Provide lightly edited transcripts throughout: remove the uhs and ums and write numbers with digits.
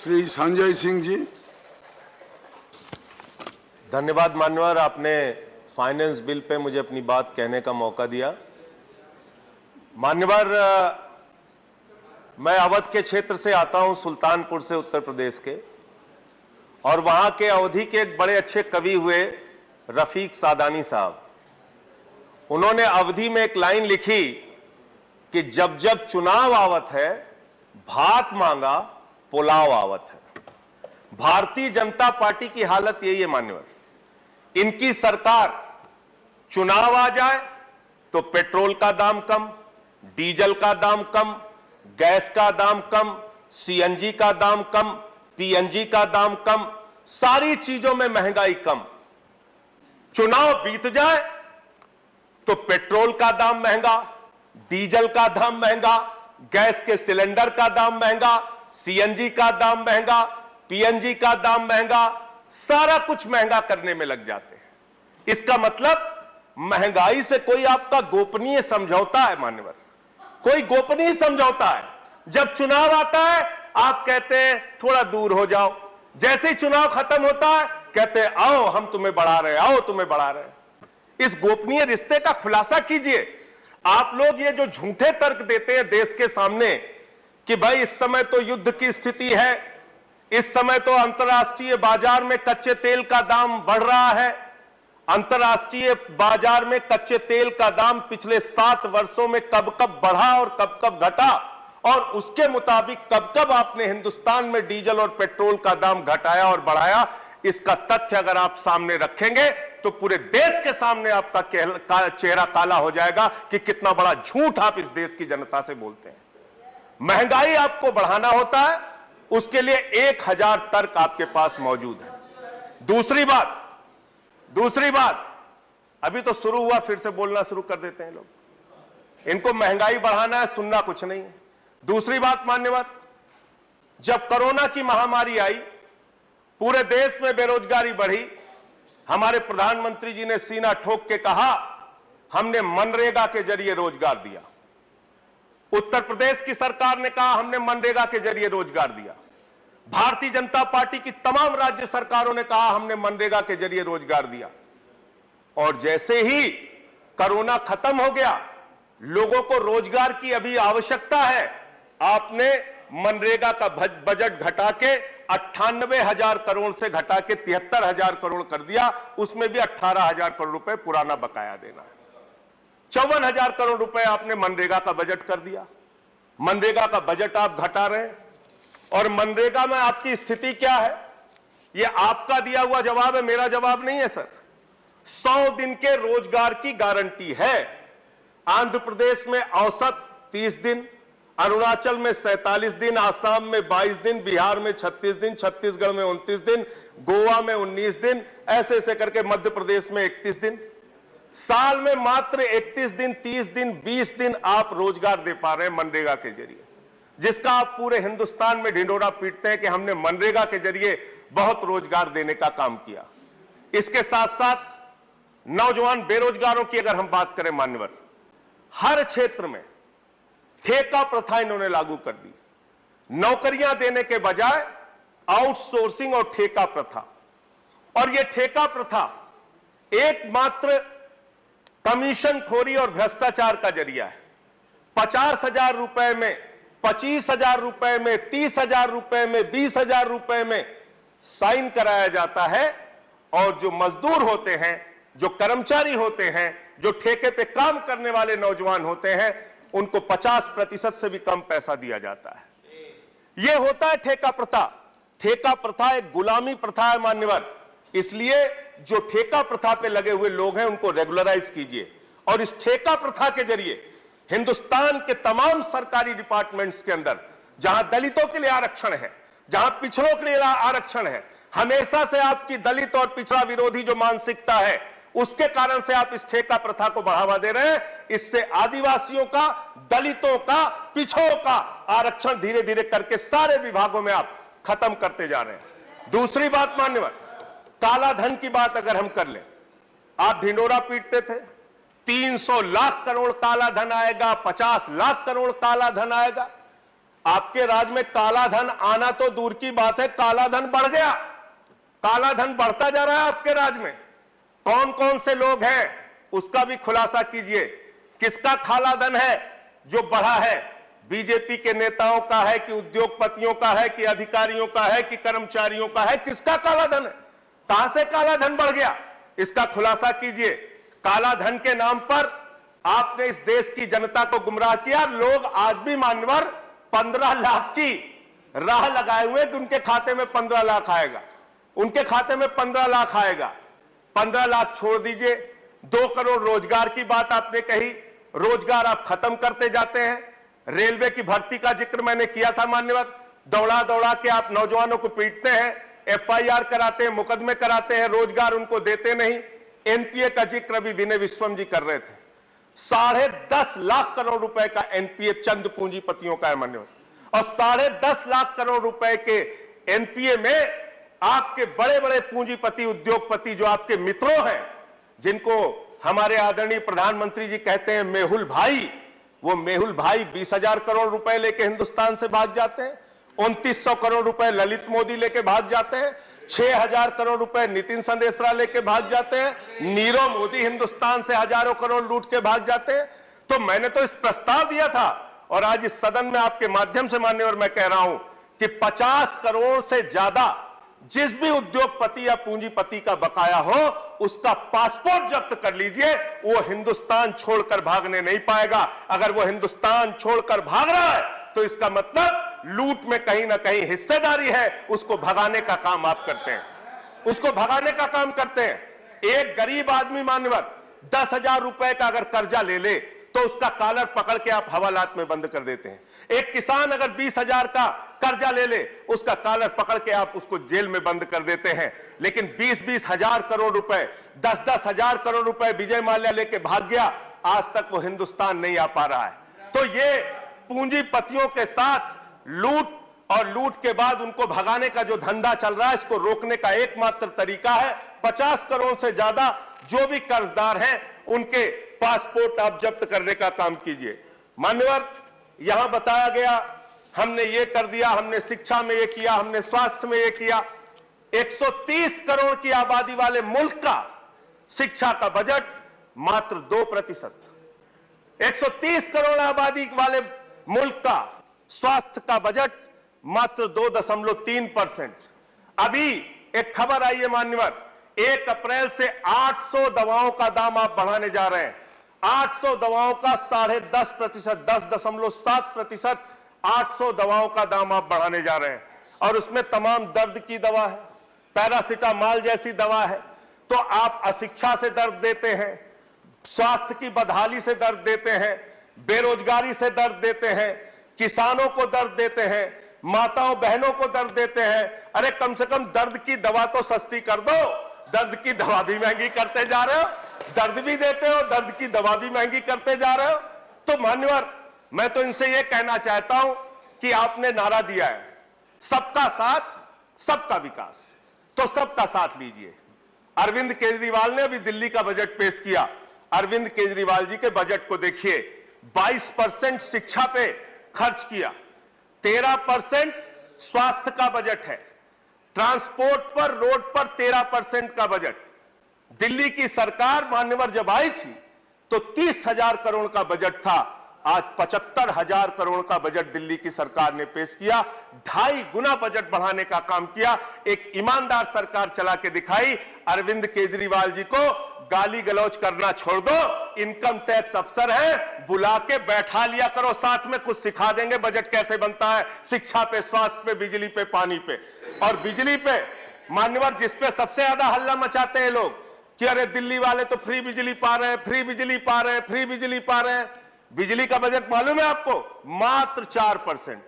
श्री संजय सिंह जी। धन्यवाद मान्यवर, आपने फाइनेंस बिल पे मुझे अपनी बात कहने का मौका दिया। मान्यवर, मैं अवध के क्षेत्र से आता हूं, सुल्तानपुर से, उत्तर प्रदेश के, और वहां के अवधि के एक बड़े अच्छे कवि हुए रफीक सादानी साहब। उन्होंने अवधि में एक लाइन लिखी कि जब जब चुनाव आवत है भात मांगा पुलाव आवत है। भारतीय जनता पार्टी की हालत यही है मान्यवर। इनकी सरकार, चुनाव आ जाए तो पेट्रोल का दाम कम, डीजल का दाम कम, गैस का दाम कम, सीएनजी का दाम कम, पीएनजी का दाम कम, सारी चीजों में महंगाई कम। चुनाव बीत जाए तो पेट्रोल का दाम महंगा, डीजल का दाम महंगा, गैस के सिलेंडर का दाम महंगा, सीएनजी का दाम महंगा, पीएनजी का दाम महंगा, सारा कुछ महंगा करने में लग जाते हैं। इसका मतलब महंगाई से कोई आपका गोपनीय समझौता है मान्यवर, कोई गोपनीय समझौता है। जब चुनाव आता है आप कहते हैं थोड़ा दूर हो जाओ, जैसे ही चुनाव खत्म होता है कहते हैं आओ हम तुम्हें बढ़ा रहे हैं, आओ तुम्हें बढ़ा रहे हैं। इस गोपनीय रिश्ते का खुलासा कीजिए। आप लोग ये जो झूठे तर्क देते हैं देश के सामने कि भाई इस समय तो युद्ध की स्थिति है, इस समय तो अंतर्राष्ट्रीय बाजार में कच्चे तेल का दाम बढ़ रहा है, अंतर्राष्ट्रीय बाजार में कच्चे तेल का दाम पिछले 7 वर्षों में कब कब बढ़ा और कब कब घटा, और उसके मुताबिक कब कब आपने हिंदुस्तान में डीजल और पेट्रोल का दाम घटाया और बढ़ाया, इसका तथ्य अगर आप सामने रखेंगे तो पूरे देश के सामने आपका चेहरा काला हो जाएगा कि कितना बड़ा झूठ आप इस देश की जनता से बोलते हैं। महंगाई आपको बढ़ाना होता है, उसके लिए 1000 तर्क आपके पास मौजूद है। दूसरी बात, अभी तो शुरू हुआ, फिर से बोलना शुरू कर देते हैं लोग। इनको महंगाई बढ़ाना है, सुनना कुछ नहीं है। दूसरी बात मान्यवर, जब कोरोना की महामारी आई, पूरे देश में बेरोजगारी बढ़ी, हमारे प्रधानमंत्री जी ने सीना ठोक के कहा हमने मनरेगा के जरिए रोजगार दिया। उत्तर प्रदेश की सरकार ने कहा हमने मनरेगा के जरिए रोजगार दिया। भारतीय जनता पार्टी की तमाम राज्य सरकारों ने कहा हमने मनरेगा के जरिए रोजगार दिया। और जैसे ही कोरोना खत्म हो गया, लोगों को रोजगार की अभी आवश्यकता है, आपने मनरेगा का बजट घटा के 98,000 करोड़ से घटा के 73,000 करोड़ कर दिया। उसमें भी 18,000 करोड़ रुपए पुराना बकाया देना है। 54,000 करोड़ रुपए आपने मनरेगा का बजट कर दिया। मनरेगा का बजट आप घटा रहे हैं। और मनरेगा में आपकी स्थिति क्या है, यह आपका दिया हुआ जवाब है, मेरा जवाब नहीं है सर। 100 दिन के रोजगार की गारंटी है। आंध्र प्रदेश में औसत 30 दिन, अरुणाचल में 47 दिन, आसाम में 22 दिन, बिहार में 36 दिन, छत्तीसगढ़ में 29 दिन, गोवा में 19 दिन, ऐसे ऐसे करके मध्य प्रदेश में 31 दिन। साल में मात्र 31 दिन, 30 दिन, 20 दिन आप रोजगार दे पा रहे हैं मनरेगा के जरिए, जिसका आप पूरे हिंदुस्तान में ढिंढोरा पीटते हैं कि हमने मनरेगा के जरिए बहुत रोजगार देने का काम किया। इसके साथ साथ नौजवान बेरोजगारों की अगर हम बात करें मान्यवर, हर क्षेत्र में ठेका प्रथा इन्होंने लागू कर दी। नौकरियां देने के बजाय आउटसोर्सिंग और ठेका प्रथा। और यह ठेका प्रथा एकमात्र कमीशन खोरी और भ्रष्टाचार का जरिया है। 50,000 रुपए में, 25,000 रुपए में, 30,000 रुपए में, 20,000 रुपए में साइन कराया जाता है, और जो मजदूर होते हैं, जो कर्मचारी होते हैं, जो ठेके पे काम करने वाले नौजवान होते हैं, उनको 50% से भी कम पैसा दिया जाता है। यह होता है ठेका प्रथा। ठेका प्रथा एक गुलामी प्रथा है मान्यवर। इसलिए जो ठेका प्रथा पे लगे हुए लोग हैं उनको रेगुलराइज कीजिए। और इस ठेका प्रथा के जरिए हिंदुस्तान के तमाम सरकारी डिपार्टमेंट्स के अंदर जहां दलितों के लिए आरक्षण है, जहां पिछड़ों के लिए आरक्षण है, हमेशा से आपकी दलित और पिछड़ा विरोधी जो मानसिकता है, उसके कारण से आप इस ठेका प्रथा को बढ़ावा दे रहे हैं। इससे आदिवासियों का, दलितों का, पिछड़ों का आरक्षण धीरे धीरे करके सारे विभागों में आप खत्म करते जा रहे हैं। दूसरी बात मान्यवर, काला धन की बात अगर हम कर लें, आप ढिंडोरा पीटते थे 300 लाख करोड़ काला धन आएगा, 50 लाख करोड़ काला धन आएगा। आपके राज्य में काला धन आना तो दूर की बात है, काला धन बढ़ गया। काला धन बढ़ता जा रहा है आपके राज्य में। कौन कौन से लोग हैं उसका भी खुलासा कीजिए। किसका काला धन है जो बढ़ा है? बीजेपी के नेताओं का है कि उद्योगपतियों का है कि अधिकारियों का है कि कर्मचारियों का है? किसका काला धन है? कहां से काला धन बढ़ गया, इसका खुलासा कीजिए। काला धन के नाम पर आपने इस देश की जनता को गुमराह किया। लोग आज भी मान्यवर 15 लाख की राह लगाए हुए कि उनके खाते में 15 लाख आएगा, उनके खाते में 15 लाख आएगा। 15 लाख छोड़ दीजिए, 2 करोड़ रोजगार की बात आपने कही, रोजगार आप खत्म करते जाते हैं। रेलवे की भर्ती का जिक्र मैंने किया था मान्यवर, दौड़ा दौड़ा के आप नौजवानों को पीटते हैं, FIR कराते हैं, मुकदमे कराते हैं, रोजगार उनको देते नहीं। NPA का जिक्र अभी विनय विश्वम जी कर रहे थे। 10.5 लाख करोड़ रुपए का NPA चंद पूंजीपतियों का है मान्यवर, और 10.5 लाख करोड़ रुपए के NPA में आपके बड़े बड़े पूंजीपति उद्योगपति जो आपके मित्रों हैं, जिनको हमारे आदरणीय प्रधानमंत्री जी कहते हैं मेहुल भाई, वो मेहुल भाई 20,000 करोड़ रुपए लेके हिंदुस्तान से भाग जाते हैं। 2900 करोड़ रुपए ललित मोदी लेके भाग जाते हैं। 6,000 करोड़ रुपए नितिन संदेशरा लेके भाग जाते हैं। नीरव मोदी हिंदुस्तान से हजारों करोड़ लूट के भाग जाते हैं। तो मैंने तो इस प्रस्ताव दिया था, और आज इस सदन में आपके माध्यम से मान्यवर मैं कह रहा हूं कि 50 करोड़ से ज्यादा जिस भी उद्योगपति या पूंजीपति का बकाया हो, उसका पासपोर्ट जब्त कर लीजिए। वो हिंदुस्तान छोड़कर भागने नहीं पाएगा। अगर वो हिंदुस्तान छोड़कर भाग रहा है तो इसका मतलब लूट में कहीं ना कहीं हिस्सेदारी है। उसको भगाने का काम आप करते हैं, उसको भगाने का काम करते हैं। एक गरीब आदमी मान्यवर 10,000 रुपए का अगर कर्जा ले ले तो उसका कॉलर पकड़ के आप हवालात में बंद कर देते हैं। एक किसान अगर 20,000 का कर्जा ले ले, उसका कॉलर पकड़ के आप उसको जेल में बंद कर देते हैं। लेकिन 20-20 हजार करोड़ रुपए, 10-10 हजार करोड़ रुपए विजय माल्या लेके भाग गया, आज तक वो हिंदुस्तान नहीं आ पा रहा है। तो ये पूंजीपतियों के साथ लूट और लूट के बाद उनको भगाने का जो धंधा चल रहा है, इसको रोकने का एकमात्र तरीका है 50 करोड़ से ज्यादा जो भी कर्जदार हैं उनके पासपोर्ट आप जब्त करने का काम कीजिए। मान्यवर, यहां बताया गया हमने ये कर दिया, हमने शिक्षा में ये किया, हमने स्वास्थ्य में ये किया। 130 करोड़ की आबादी वाले मुल्क का शिक्षा का बजट मात्र 2%, 130 करोड़ आबादी वाले मुल्क का स्वास्थ्य का बजट मात्र 2.3%। अभी एक खबर आई है मान्यवर, 1 अप्रैल से 800 दवाओं का दाम आप बढ़ाने जा रहे हैं। 800 दवाओं का 10.5%, 10.7% 800 दवाओं का दाम आप बढ़ाने जा रहे हैं। और उसमें तमाम दर्द की दवा है, पैरासिटामॉल जैसी दवा है। तो आप अशिक्षा से दर्द देते हैं, स्वास्थ्य की बदहाली से दर्द देते हैं, बेरोजगारी से दर्द देते हैं, किसानों को दर्द देते हैं, माताओं बहनों को दर्द देते हैं। अरे कम से कम दर्द की दवा तो सस्ती कर दो। दर्द की दवा भी महंगी करते जा रहे हो, दर्द भी देते हो, दर्द की दवा भी महंगी करते जा रहे हो। तो मान्यवर, मैं तो इनसे यह कहना चाहता हूं कि आपने नारा दिया है सबका साथ सबका विकास, तो सबका साथ लीजिए। अरविंद केजरीवाल ने अभी दिल्ली का बजट पेश किया। अरविंद केजरीवाल जी के बजट को देखिए, 22% शिक्षा पे खर्च किया, 13% स्वास्थ्य का बजट है, ट्रांसपोर्ट पर, रोड पर 13% का बजट। दिल्ली की सरकार मान्यवर जब आई थी तो 30,000 करोड़ का बजट था, आज 75,000 करोड़ का बजट दिल्ली की सरकार ने पेश किया। 2.5 गुना बजट बढ़ाने का काम किया। एक ईमानदार सरकार चला के दिखाई। अरविंद केजरीवाल जी को गाली गलौज करना छोड़ दो, इनकम टैक्स अफसर है, बुला के बैठा लिया करो साथ में, कुछ सिखा देंगे बजट कैसे बनता है। शिक्षा पे, स्वास्थ्य पे, बिजली पे, पानी पे। और बिजली पे मान्यवर, जिस पे सबसे ज्यादा हल्ला मचाते हैं लोग कि अरे दिल्ली वाले तो फ्री बिजली पा रहे हैं, फ्री बिजली पा रहे हैं, फ्री बिजली पा रहे हैं। बिजली का बजट मालूम है आपको? मात्र 4%।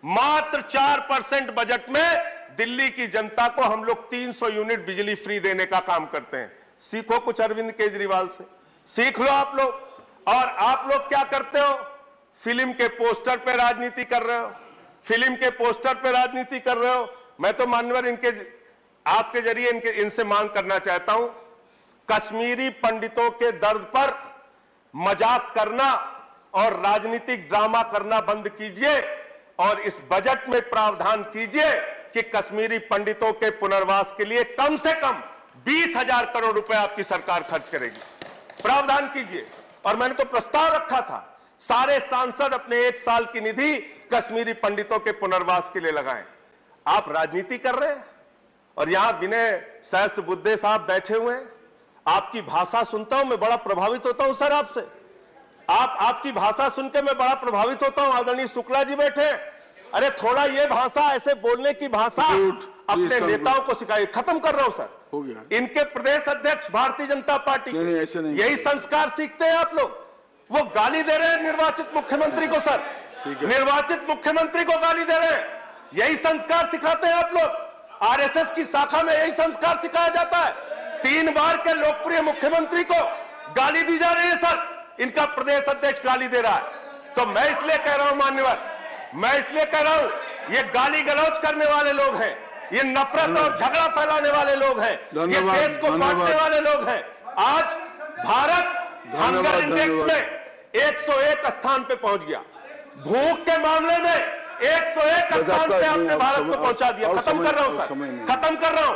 मात्र 4% बजट में दिल्ली की जनता को हम लोग 300 यूनिट बिजली फ्री देने का काम करते हैं। सीखो कुछ अरविंद केजरीवाल से, सीख लो आप लोग। और आप लोग क्या करते हो? फिल्म के पोस्टर पे राजनीति कर रहे हो, फिल्म के पोस्टर पे राजनीति कर रहे हो। मैं तो मान्यवर आपके जरिए इनसे मांग करना चाहता हूं, कश्मीरी पंडितों के दर्द पर मजाक करना और राजनीतिक ड्रामा करना बंद कीजिए। और इस बजट में प्रावधान कीजिए कि कश्मीरी पंडितों के पुनर्वास के लिए कम से कम 20,000 करोड़ रुपए आपकी सरकार खर्च करेगी। प्रावधान कीजिए। और मैंने तो प्रस्ताव रखा था, सारे सांसद अपने 1 साल की निधि कश्मीरी पंडितों के पुनर्वास के लिए लगाएं। आप राजनीति कर रहे हैं और यहां विनय सहस्त्र बुद्धे साहब बैठे हुए हैं। आपकी भाषा सुनता हूं, मैं बड़ा प्रभावित होता हूं सर आपसे। आपकी भाषा सुन के मैं बड़ा प्रभावित होता हूं। आदरणीय शुक्ला जी बैठे हैं। अरे थोड़ा ये भाषा, ऐसे बोलने की भाषा अपने नेताओं को सिखाइए। खत्म कर रहा हूं सर। हो गया। इनके प्रदेश अध्यक्ष भारतीय जनता पार्टी नहीं, ऐसे नहीं। यही संस्कार सीखते हैं आप लोग। वो गाली दे रहे हैं निर्वाचित मुख्यमंत्री को सर, निर्वाचित मुख्यमंत्री को गाली दे रहे हैं। यही संस्कार सिखाते हैं आप लोग। आरएसएस की शाखा में यही संस्कार सिखाया जाता है। 3 बार के लोकप्रिय मुख्यमंत्री को गाली दी जा रही है सर। इनका प्रदेश अध्यक्ष गाली दे रहा है। तो मैं इसलिए कह रहा हूं मान्यवर, मैं इसलिए कह रहा हूं, ये गाली गलौज करने वाले लोग हैं, ये नफरत और झगड़ा फैलाने वाले लोग हैं, ये देश को बांटने वाले लोग हैं। आज भारत हंगर इंडेक्स में 101 स्थान पे पहुंच गया। भूख के मामले में 101 स्थान पे आपने भारत को पहुंचा दिया। खत्म कर रहा हूं सर, खत्म कर रहा हूं।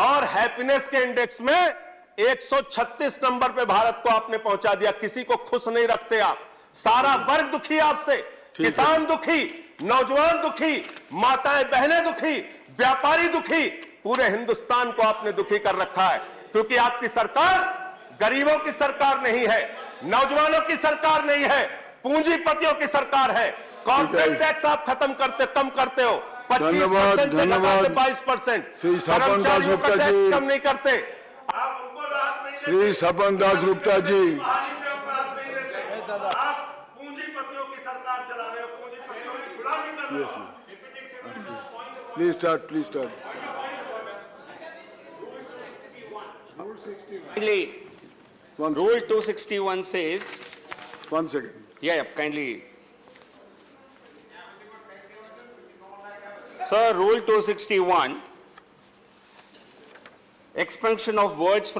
और हैप्पीनेस के इंडेक्स में 136 नंबर पे भारत को आपने पहुंचा दिया। किसी को खुश नहीं रखते आप। सारा वर्ग दुखी आपसे, किसान दुखी, नौजवान दुखी, माताएं बहनें दुखी, व्यापारी दुखी, पूरे हिंदुस्तान को आपने दुखी कर रखा है। क्योंकि आपकी सरकार गरीबों की सरकार नहीं है, नौजवानों की सरकार नहीं है, पूंजीपतियों की सरकार है। कॉर्पोरेट टैक्स आप खत्म करते, कम करते हो, 25% से घटाते 22%। कर्मचारियों का टैक्स कम नहीं करते। श्री सपन दास गुप्ता जी, आप पूंजीपतियों की सरकार चला रहे हो, पूंजीपतियों की गुलामी कर रहे हो। Please start, please start. Kindly, Rule 261 says, 1 second. yeah, kindly. Sir, Rule 261, expansion of words from